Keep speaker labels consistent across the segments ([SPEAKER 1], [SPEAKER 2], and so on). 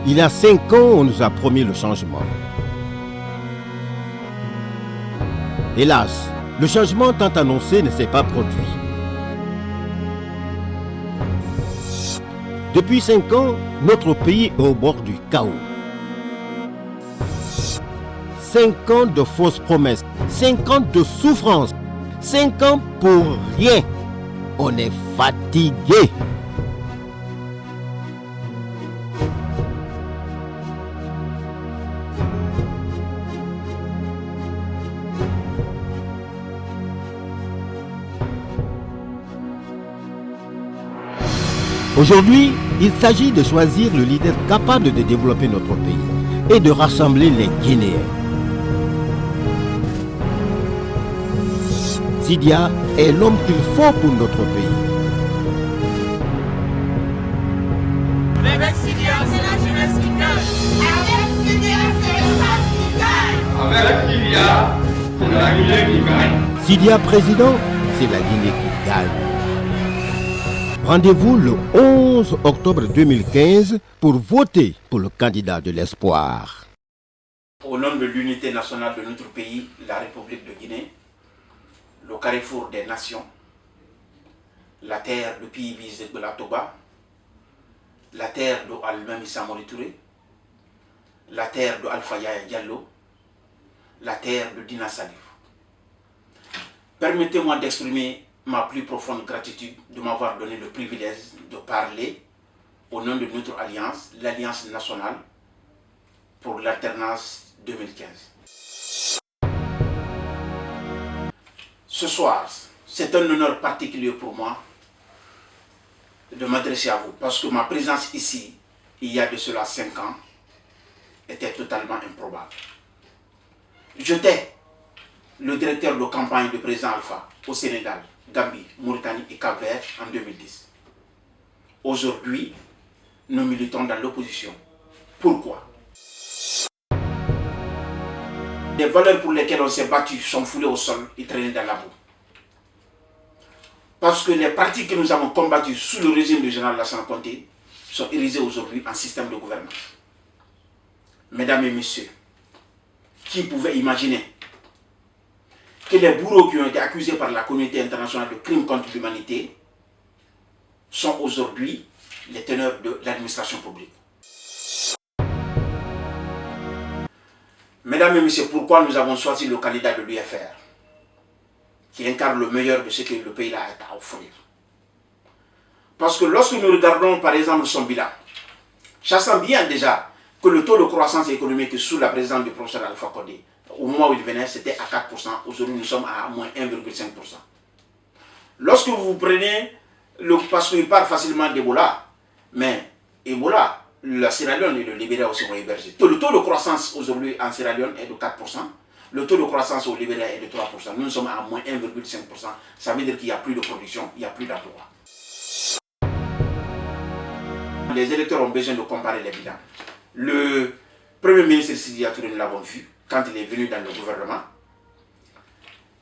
[SPEAKER 1] Il y a 5 ans, on nous a promis le changement. Hélas, le changement tant annoncé ne s'est pas produit. Depuis 5 ans, notre pays est au bord du chaos. 5 ans de fausses promesses, 5 ans de souffrance, 5 ans pour rien. On est fatigué. Aujourd'hui, il s'agit de choisir le leader capable de développer notre pays et de rassembler les Guinéens. Sidia est l'homme qu'il faut pour notre pays.
[SPEAKER 2] Avec Sidia, c'est la jeunesse qui gagne. Avec Sidia, c'est le peuple qui gagne.
[SPEAKER 3] Avec Sidia, c'est la Guinée qui gagne.
[SPEAKER 1] Sidia président, c'est la Guinée qui gagne. Rendez-vous le 11 octobre 2015 pour voter pour le candidat de l'espoir.
[SPEAKER 4] Au nom de l'unité nationale de notre pays, la République de Guinée, le carrefour des nations, la terre de Pivis de Toba, la terre de Al-Mami Samori Touré, la terre de Alpha Yaya Diallo, la terre de Dina Salif. Permettez-moi d'exprimer ma plus profonde gratitude de m'avoir donné le privilège de parler au nom de notre alliance, l'Alliance nationale pour l'alternance 2015. Ce soir, c'est un honneur particulier pour moi de m'adresser à vous parce que ma présence ici, il y a de cela 5 ans, était totalement improbable. J'étais le directeur de campagne du président Alpha au Sénégal, Gambie, Mauritanie et Cap-Vert en 2010. Aujourd'hui, nous militons dans l'opposition. Pourquoi? Les valeurs pour lesquelles on s'est battu sont foulées au sol et traînées dans la boue. Parce que les partis que nous avons combattus sous le régime du général Lassana Conté sont érigés aujourd'hui en système de gouvernance. Mesdames et messieurs, qui pouvait imaginer que les bourreaux qui ont été accusés par la communauté internationale de crimes contre l'humanité sont aujourd'hui les teneurs de l'administration publique. Mesdames et messieurs, pourquoi nous avons choisi le candidat de l'UFR qui incarne le meilleur de ce que le pays a à offrir? Parce que lorsque nous regardons par exemple son bilan, sachant bien déjà que le taux de croissance économique sous la présidence du professeur Alpha Condé, au moment où il venait, c'était à 4%. Aujourd'hui, nous sommes à moins 1,5%. Lorsque vous prenez, parce qu'il parle facilement d'Ebola, mais Ebola, la Sierra Leone et le Libéria aussi vont héberger. Le taux de croissance aujourd'hui en Sierra Leone est de 4%. Le taux de croissance au Libéria est de 3%. Nous sommes à moins 1,5%. Ça veut dire qu'il n'y a plus de production, il n'y a plus d'emploi. Les électeurs ont besoin de comparer les bilans. Le Premier ministre Sidia Touré, nous l'avons vu, quand il est venu dans le gouvernement,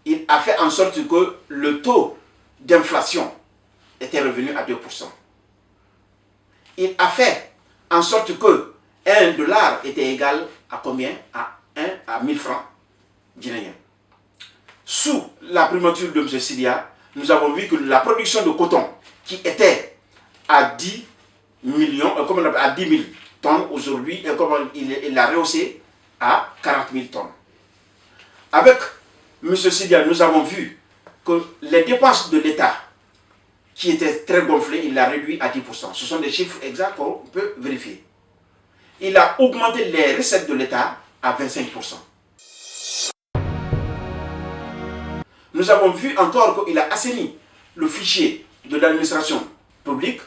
[SPEAKER 4] il a fait en sorte que le taux d'inflation était revenu à 2%. Il a fait en sorte que 1 dollar était égal à combien? À 1000 francs guinéens. Sous la primature de M. Sidia, nous avons vu que la production de coton qui était à 10 millions, à 10 000 tonnes aujourd'hui, il l'a rehaussé à 40 000 tonnes. Avec M. Sidia, nous avons vu que les dépenses de l'État qui étaient très gonflées, il l'a réduit à 10%. Ce sont des chiffres exacts qu'on peut vérifier. Il a augmenté les recettes de l'État à 25%. Nous avons vu encore qu'il a assaini le fichier de l'administration publique.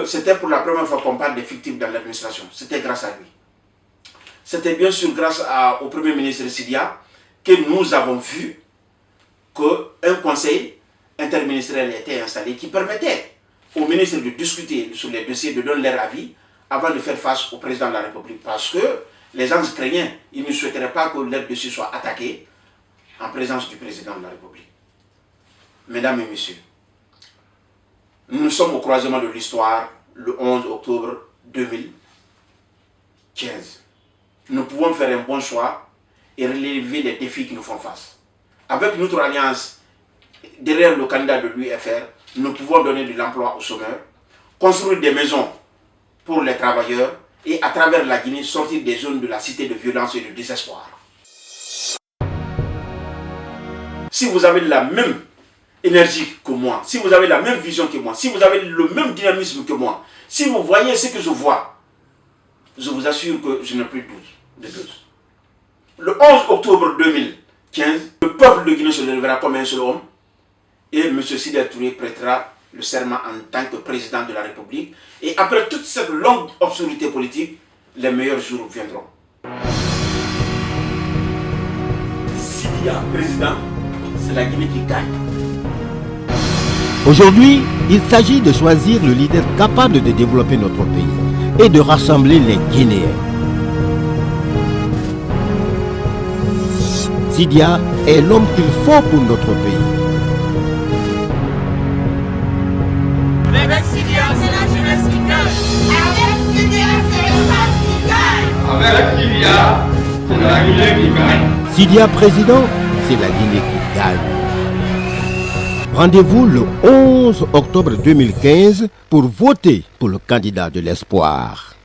[SPEAKER 4] C'était pour la première fois qu'on parle d'effectifs dans l'administration. C'était grâce à lui. C'était bien sûr grâce au Premier ministre Sidia que nous avons vu qu'un conseil interministériel était installé qui permettait aux ministres de discuter sur les dossiers, de donner leur avis avant de faire face au président de la République. Parce que les gens craignaient, ils ne souhaiteraient pas que leur dossier soit attaqué en présence du président de la République. Mesdames et messieurs, nous sommes au croisement de l'histoire le 11 octobre 2000 2015, nous pouvons faire un bon choix et relever les défis qui nous font face. Avec notre alliance derrière le candidat de l'UFR, nous pouvons donner de l'emploi aux chômeurs, construire des maisons pour les travailleurs et à travers la Guinée sortir des zones de la cité de violence et de désespoir. Si vous avez la même énergie que moi, si vous avez la même vision que moi, si vous avez le même dynamisme que moi, si vous voyez ce que je vois, je vous assure que je n'ai plus de doute. Le 11 octobre 2015, le peuple de Guinée se lèvera comme un seul homme et M. Sidya Touré prêtera le serment en tant que président de la République. Et après toute cette longue obscurité politique, les meilleurs jours viendront. Sidya, président, c'est la Guinée qui gagne.
[SPEAKER 1] Aujourd'hui, il s'agit de choisir le leader capable de développer notre pays et de rassembler les Guinéens. Sidya est l'homme qu'il faut pour notre pays.
[SPEAKER 2] Avec Sidya, c'est la jeunesse qui gagne. Avec Sidya, c'est le peuple qui gagne.
[SPEAKER 3] Avec Sidya, c'est la Guinée qui gagne.
[SPEAKER 1] Sidya président, c'est la Guinée qui gagne. Rendez-vous le 11 octobre 2015 pour voter pour le candidat de l'espoir.